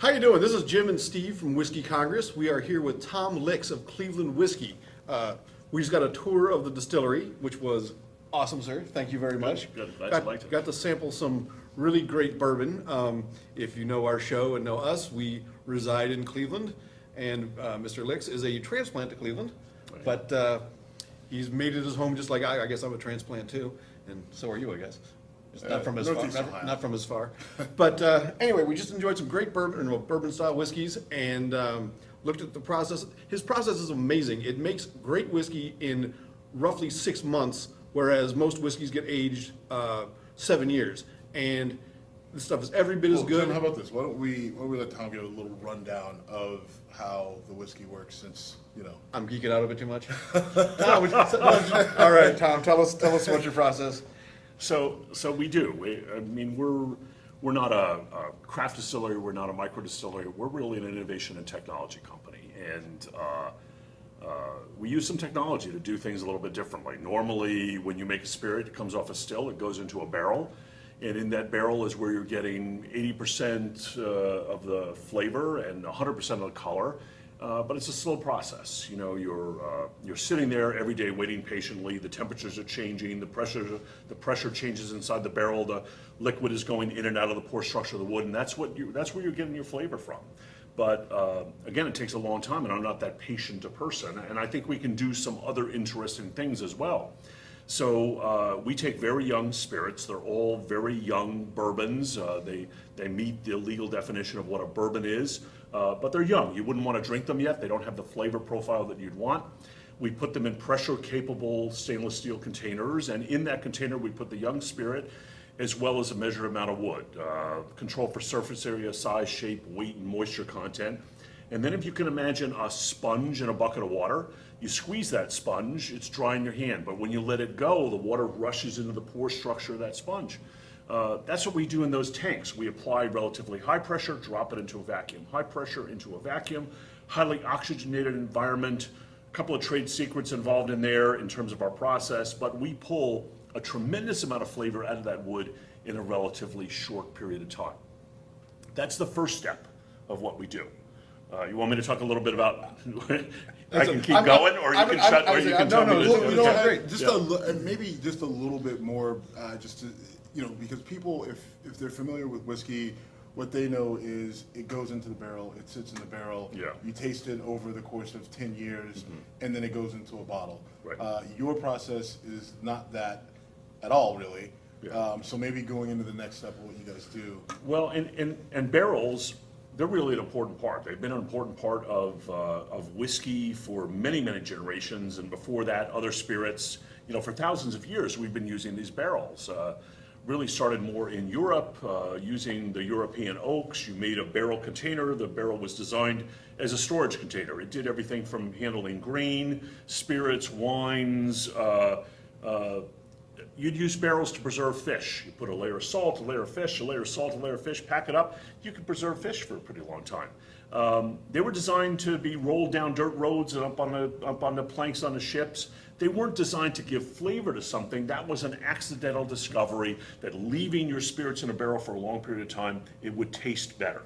How you doing? This is Jim and Steve from Whiskey Congress. We are here with Tom Lix of Cleveland Whiskey. We just got a tour of the distillery, which was awesome, sir. Thank you very much. Good. Glad you liked it. Got to sample some really great bourbon. If you know our show and know us, we reside in Cleveland, and Mr. Lix is a transplant to Cleveland, but he's made it his home just like I guess I'm a transplant too, and so are you, I guess. Just not from as far. Not from as far. But anyway, we just enjoyed some great bourbon-style whiskeys and looked at the process. His process is amazing. It makes great whiskey in roughly 6 months, whereas most whiskeys get aged 7 years. And this stuff is every bit as good. Tim, how about this? Why don't we let Tom give a little rundown of how the whiskey works, since I'm geeking out a bit too much. All right, Tom, tell us about your process. So we do. We're not a craft distillery. We're not a micro distillery. We're really an innovation and technology company, and we use some technology to do things a little bit differently. Normally, when you make a spirit, it comes off a still. It goes into a barrel, and in that barrel is where you're getting 80% of the flavor and 100% of the color. But it's a slow process. You're sitting there every day waiting patiently. The temperatures are changing. The pressure changes inside the barrel. The liquid is going in and out of the pore structure of the wood, and that's where you're getting your flavor from. But again, it takes a long time, and I'm not that patient a person. And I think we can do some other interesting things as well. So we take very young spirits. They're all very young bourbons. They meet the legal definition of what a bourbon is, but they're young. You wouldn't want to drink them yet. They don't have the flavor profile that you'd want. We put them in pressure-capable stainless steel containers, and in that container we put the young spirit as well as a measured amount of wood, control for surface area, size, shape, weight, and moisture content. And then if you can imagine a sponge in a bucket of water, you squeeze that sponge, it's dry in your hand, but when you let it go, the water rushes into the pore structure of that sponge. That's what we do in those tanks. We apply relatively high pressure, drop it into a vacuum. High pressure into a vacuum, highly oxygenated environment, a couple of trade secrets involved in there in terms of our process, but we pull a tremendous amount of flavor out of that wood in a relatively short period of time. That's the first step of what we do. You want me to talk a little bit about? I can keep going, or you can shut, or you can tell me. Maybe just a little bit more, just to, because people, if they're familiar with whiskey, what they know is it goes into the barrel, it sits in the barrel. Yeah. You taste it over the course of 10 years, and then it goes into a bottle. Right. Your process is not that at all, really. Yeah. So maybe going into the next step of what you guys do. Well, and barrels, they're really an important part. They've been an important part of whiskey for many, many generations, and before that, other spirits. For thousands of years, we've been using these barrels. Really started more in Europe, using the European oaks. You made a barrel container. The barrel was designed as a storage container. It did everything from handling grain, spirits, wines. You'd use barrels to preserve fish. You put a layer of salt, a layer of fish, a layer of salt, a layer of fish, pack it up. You could preserve fish for a pretty long time. They were designed to be rolled down dirt roads and up on the planks on the ships. They weren't designed to give flavor to something. That was an accidental discovery that leaving your spirits in a barrel for a long period of time, it would taste better.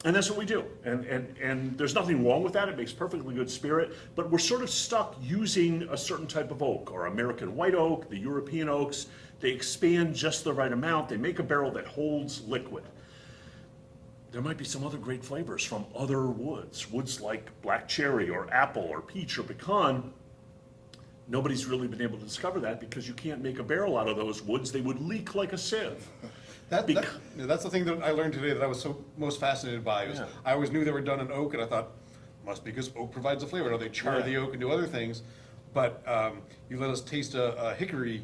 And that's what we do. And there's nothing wrong with that. It makes perfectly good spirit. But we're sort of stuck using a certain type of oak, or American white oak, the European oaks. They expand just the right amount. They make a barrel that holds liquid. There might be some other great flavors from other woods like black cherry or apple or peach or pecan. Nobody's really been able to discover that because you can't make a barrel out of those woods. They would leak like a sieve. That's the thing that I learned today that I was most fascinated by. I always knew they were done in oak, and I thought, must be because oak provides the flavor. Or they char the oak and do other things. But you let us taste a hickory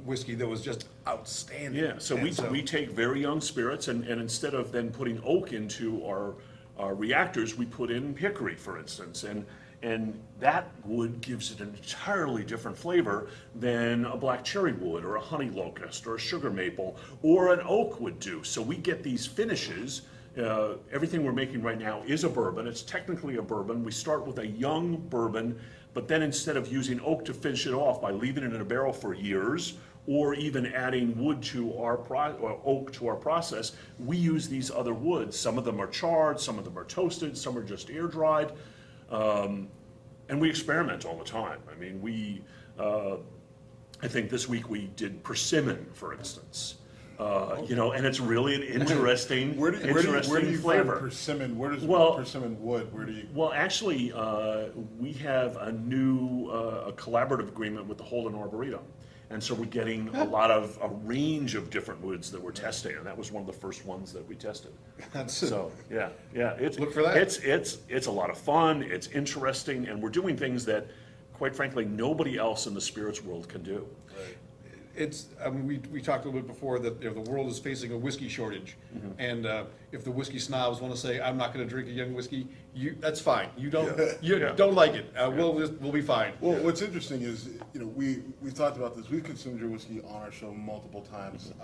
whiskey that was just outstanding. Yeah, so we take very young spirits, and instead of then putting oak into our reactors, we put in hickory, for instance. And that wood gives it an entirely different flavor than a black cherry wood or a honey locust or a sugar maple or an oak would do. So we get these finishes. Everything we're making right now is a bourbon. It's technically a bourbon. We start with a young bourbon, but then instead of using oak to finish it off by leaving it in a barrel for years or even adding wood to our or oak to our process, we use these other woods. Some of them are charred, some of them are toasted, some are just air dried. And we experiment all the time. I mean, I think this week we did persimmon, for instance. You know, and it's really an interesting, Where do you flavor. find persimmon? Where does Well, persimmon wood? Where do you? Well, actually, we have a new a collaborative agreement with the Holden Arboretum. And so we're getting a range of different woods that we're testing, and that was one of the first ones that we tested. So, yeah. Look for that. It's a lot of fun, it's interesting, and we're doing things that, quite frankly, nobody else in the spirits world can do. Right. I mean, we talked a little bit before that the world is facing a whiskey shortage, and if the whiskey snobs want to say, "I'm not going to drink a young whiskey," that's fine. You don't don't like it. We'll be fine. Well, what's interesting is, you know, we've talked about this. We've consumed your whiskey on our show multiple times,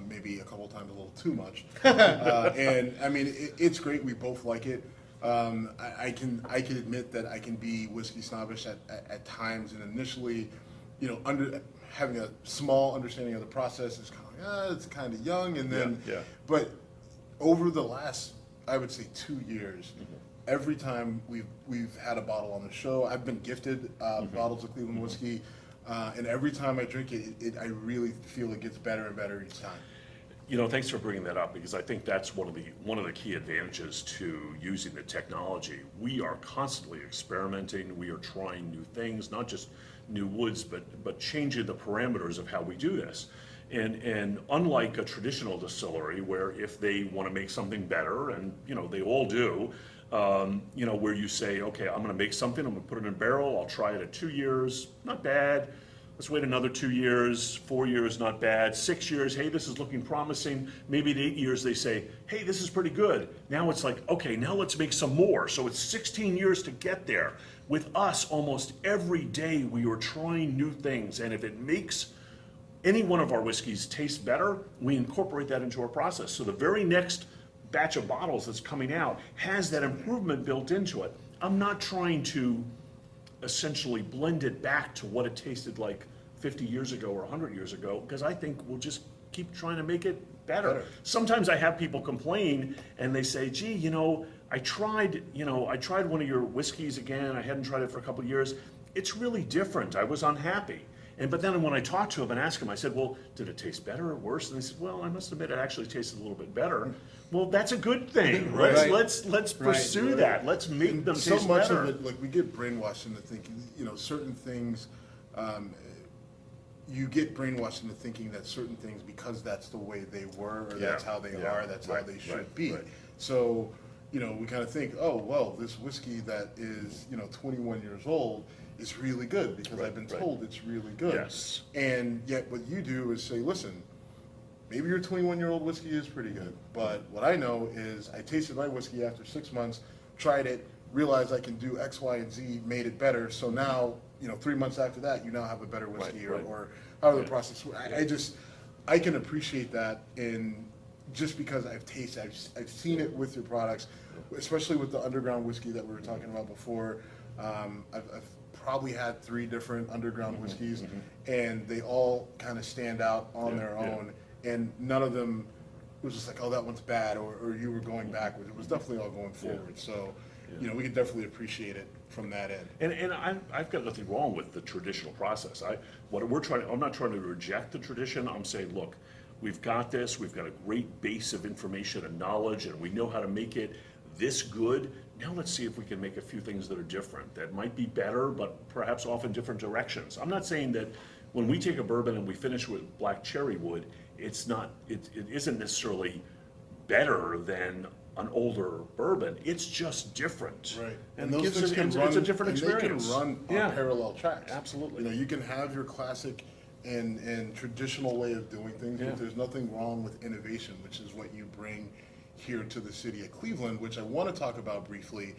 maybe a couple times a little too much. And I mean, it's great. We both like it. I can admit that I can be whiskey snobbish at times, and initially, you know, having a small understanding of the process is kind of like, it's kind of young, and then, but over the last, I would say, 2 years, every time we've had a bottle on the show, I've been gifted bottles of Cleveland whiskey, and every time I drink it, I really feel it gets better and better each time. You know, thanks for bringing that up, because I think that's one of the key advantages to using the technology. We are constantly experimenting. We are trying new things, not just new woods, but changing the parameters of how we do this. And unlike a traditional distillery, where if they want to make something better, and you know they all do, you know, where you say, okay, I'm going to make something, I'm going to put it in a barrel, I'll try it at 2 years, not bad. Let's wait another 2 years, 4 years, not bad. 6 years, hey, this is looking promising. Maybe at 8 years they say, hey, this is pretty good. Now it's like, okay, now let's make some more. So it's 16 years to get there. With us, almost every day we are trying new things, and if it makes any one of our whiskeys taste better, we incorporate that into our process. So the very next batch of bottles that's coming out has that improvement built into it. I'm not trying to essentially blend it back to what it tasted like 50 years ago or 100 years ago, because I think we'll just keep trying to make it better. Sometimes I have people complain and they say, gee, you know, I tried one of your whiskeys again, I hadn't tried it for a couple of years, it's really different, I was unhappy. But then when I talked to him and asked him, I said, well, did it taste better or worse? And they said, well, I must admit it actually tasted a little bit better. Well, that's a good thing. Right. Let's pursue that. Let's make them taste better. So much of it, like, we get brainwashed into thinking, you know, certain things, you get brainwashed into thinking that certain things, because that's the way they were, or that's how they are, that's how they should be. Right. So, you know, we kind of think, oh, well, this whiskey that is, you know, 21 years old is really good because I've been told it's really good. Yes. And yet what you do is say, listen, maybe your 21-year-old whiskey is pretty good, but what I know is I tasted my whiskey after 6 months, tried it, realized I can do X, Y, and Z, made it better. So now, you know, 3 months after that, you now have a better whiskey, or however the process. I can appreciate that, in just because I've tasted, I've seen it with your products, especially with the underground whiskey that we were talking about before. I've probably had 3 different underground whiskeys, and they all kind of stand out on their own, and none of them was just like, oh, that one's bad, or you were going backwards. It was definitely all going forward. So, you know, we can definitely appreciate it from that end. And I've got nothing wrong with the traditional process. I'm not trying to reject the tradition. I'm saying, look, we've got this. We've got a great base of information and knowledge, and we know how to make it this good. Now let's see if we can make a few things that are different, that might be better, but perhaps off in different directions. I'm not saying that when we take a bourbon and we finish with black cherry wood, it isn't necessarily better than an older bourbon. It's just different. Right. And those gives things it, can it's run, a different experience. They can run on parallel tracks. Absolutely. You know, you can have your classic and traditional way of doing things, but there's nothing wrong with innovation, which is what you bring here to the city of Cleveland, which I want to talk about briefly.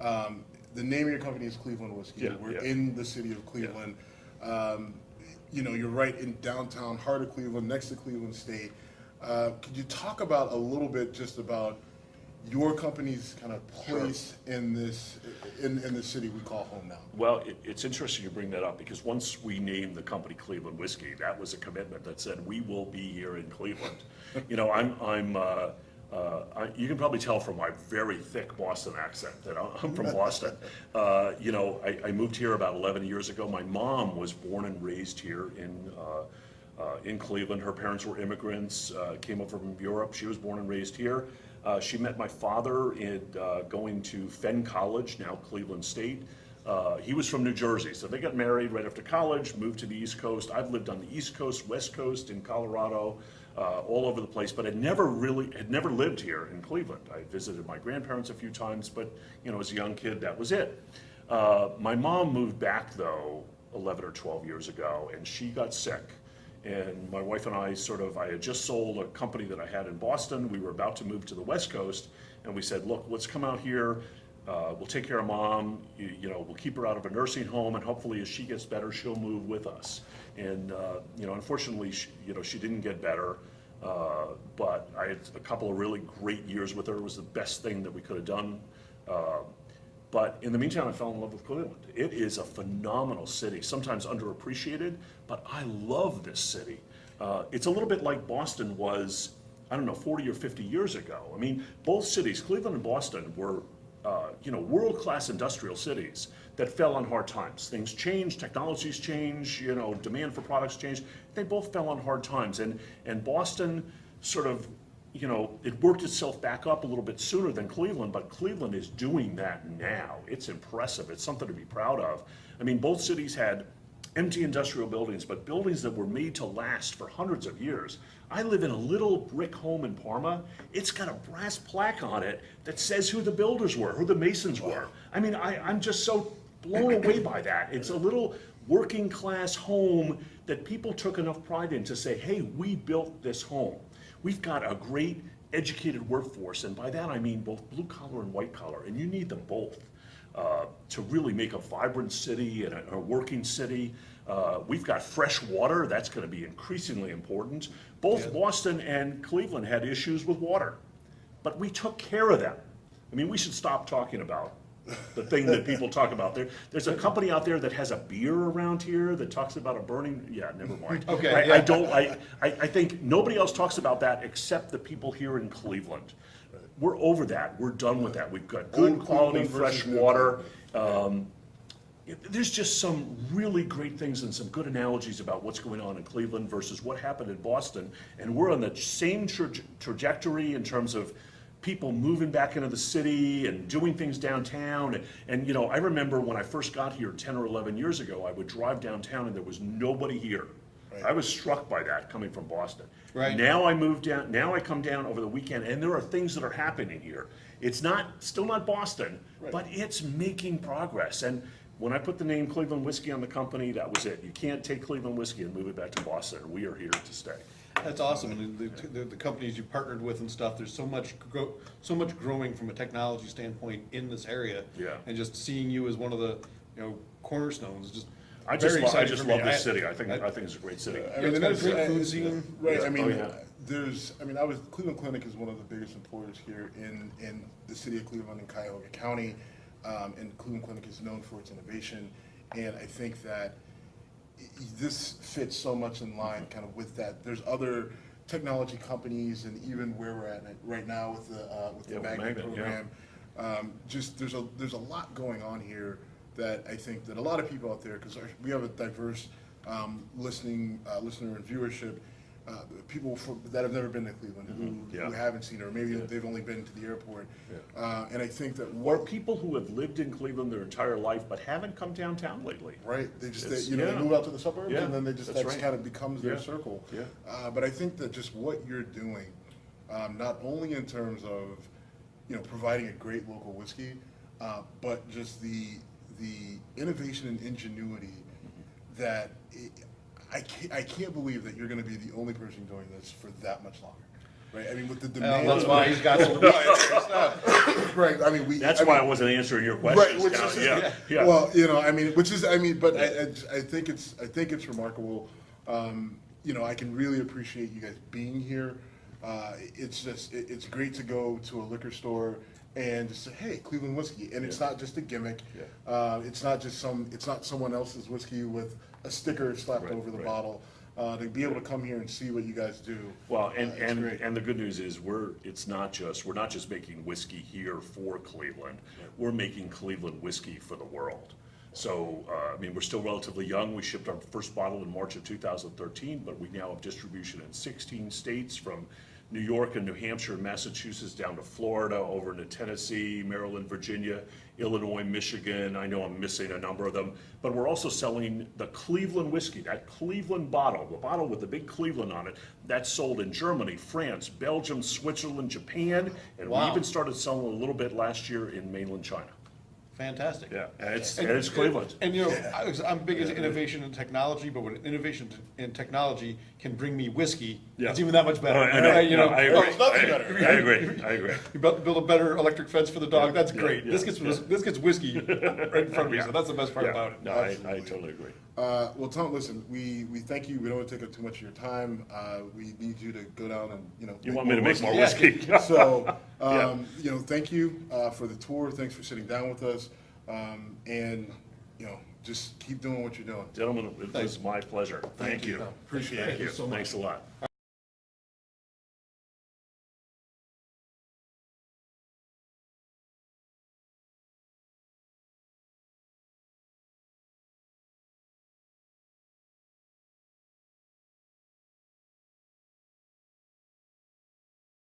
The name of your company is Cleveland Whiskey. We're in the city of Cleveland. You know, you're right in downtown, heart of Cleveland, next to Cleveland State. Could you talk about a little bit just about your company's kind of place in this in the city we call home now? Well, it's interesting you bring that up, because once we named the company Cleveland Whiskey, that was a commitment that said we will be here in Cleveland. You know, you can probably tell from my very thick Boston accent that I'm from Boston. You know, I moved here about 11 years ago. My mom was born and raised here in Cleveland. Her parents were immigrants, came over from Europe. She was born and raised here. She met my father in going to Fenn College, now Cleveland State. He was from New Jersey, so they got married right after college, moved to the East Coast. I've lived on the East Coast, West Coast, in Colorado, all over the place, but had never lived here in Cleveland. I visited my grandparents a few times, but you know, as a young kid, that was it. My mom moved back though 11 or 12 years ago, and she got sick. And my wife and I I had just sold a company that I had in Boston. We were about to move to the West Coast, and we said, look, let's come out here. We'll take care of mom. You know, we'll keep her out of a nursing home, and hopefully as she gets better, she'll move with us. And, you know, unfortunately, she didn't get better. But I had a couple of really great years with her. It was the best thing that we could have done. But in the meantime, I fell in love with Cleveland. It is a phenomenal city, sometimes underappreciated, but I love this city. It's a little bit like Boston was, I don't know, 40 or 50 years ago. I mean, both cities, Cleveland and Boston, were world-class industrial cities that fell on hard times. Things change, technologies change, you know, demand for products change. They both fell on hard times, and Boston sort of, you know, it worked itself back up a little bit sooner than Cleveland, but Cleveland is doing that now. It's impressive. It's something to be proud of. I mean, both cities had empty industrial buildings, but buildings that were made to last for hundreds of years. I live in a little brick home in Parma. It's got a brass plaque on it that says who the builders were, who the masons were. I mean, I'm just so blown away by that. It's a little working class home that people took enough pride in to say, hey, we built this home. We've got a great educated workforce, and by that I mean both blue collar and white collar, and you need them both to really make a vibrant city and a working city. We've got fresh water. That's going to be increasingly important. Both Boston and Cleveland had issues with water, but we took care of them. I mean, we should stop talking about the thing that people talk about. There's a company out there that has a beer around here that talks about a burning, yeah, never mind. Okay. I think nobody else talks about that except the people here in Cleveland. We're over that. We're done with that. We've got good quality fresh water. There's just some really great things and some good analogies about what's going on in Cleveland versus what happened in Boston. And we're on the same trajectory in terms of people moving back into the city and doing things downtown. And you know, I remember when I first got here 10 or 11 years ago, I would drive downtown and there was nobody here. Right. I was struck by that coming from Boston. Right. Now I move down, now I come down over the weekend and there are things that are happening here. It's still not Boston, right, but it's making progress. And when I put the name Cleveland Whiskey on the company, that was it. You can't take Cleveland Whiskey and move it back to Boston. We are here to stay. That's awesome, and the companies you partnered with and stuff. There's so much growing from a technology standpoint in this area. Yeah. And just seeing you as one of the cornerstones, just I just love this city. I think it's a great city. It's got a great food scene. Right. I mean, Cleveland Clinic is one of the biggest employers here in the city of Cleveland and Cuyahoga County, and Cleveland Clinic is known for its innovation, and I think that this fits so much in line kind of with that. There's other technology companies, and even where we're at right now with the Magnet program, there's a lot going on here that I think that a lot of people out there, because we have a diverse listener and viewership, people that have never been to Cleveland who haven't seen it, or maybe they've only been to the airport. And I think that or people who have lived in Cleveland their entire life but haven't come downtown lately. Right, they move out to the suburbs, and then that kind of becomes their circle. But I think that just what you're doing, not only in terms of providing a great local whiskey, but just the innovation and ingenuity that I can't believe that you're going to be the only person doing this for that much longer, right? I mean, with the demand. That's why he's got some. Right. I mean, That's why I wasn't answering your questions. Right. Well, but I think it's remarkable. I can really appreciate you guys being here. it's just, it's great to go to a liquor store and just say, hey, Cleveland whiskey, and it's not just a gimmick. It's not just it's not someone else's whiskey with a sticker slapped over the bottle. To be able to come here and see what you guys do. Well, it's great. and the good news is we're not just making whiskey here for Cleveland. We're making Cleveland whiskey for the world. So, I mean, we're still relatively young. We shipped our first bottle in March of 2013, but we now have distribution in 16 states, from New York and New Hampshire and Massachusetts down to Florida, over into Tennessee, Maryland, Virginia, Illinois, Michigan. I know I'm missing a number of them, but we're also selling the Cleveland whiskey, that Cleveland bottle, the bottle with the big Cleveland on it. That's sold in Germany, France, Belgium, Switzerland, Japan, and we even started selling a little bit last year in mainland China. Fantastic. Yeah, and it's Cleveland. And you know, I'm big into innovation and technology, but when innovation and technology can bring me whiskey, it's even that much better. I know. Right? You know, I agree. it's nothing better. I agree. I agree. You build a better electric fence for the dog. That's great. yeah, This gets whiskey right in front of me. So that's the best part about it. No, I totally agree. Well, Tom, listen, we thank you. We don't want to take up too much of your time. We need you to go down and, You want me to make more whiskey. whiskey? So, you know, thank you for the tour. Thanks for sitting down with us. And, you know, just keep doing what you're doing. Gentlemen, it was my pleasure. Thank you. Appreciate it. Thank you. Thanks a lot.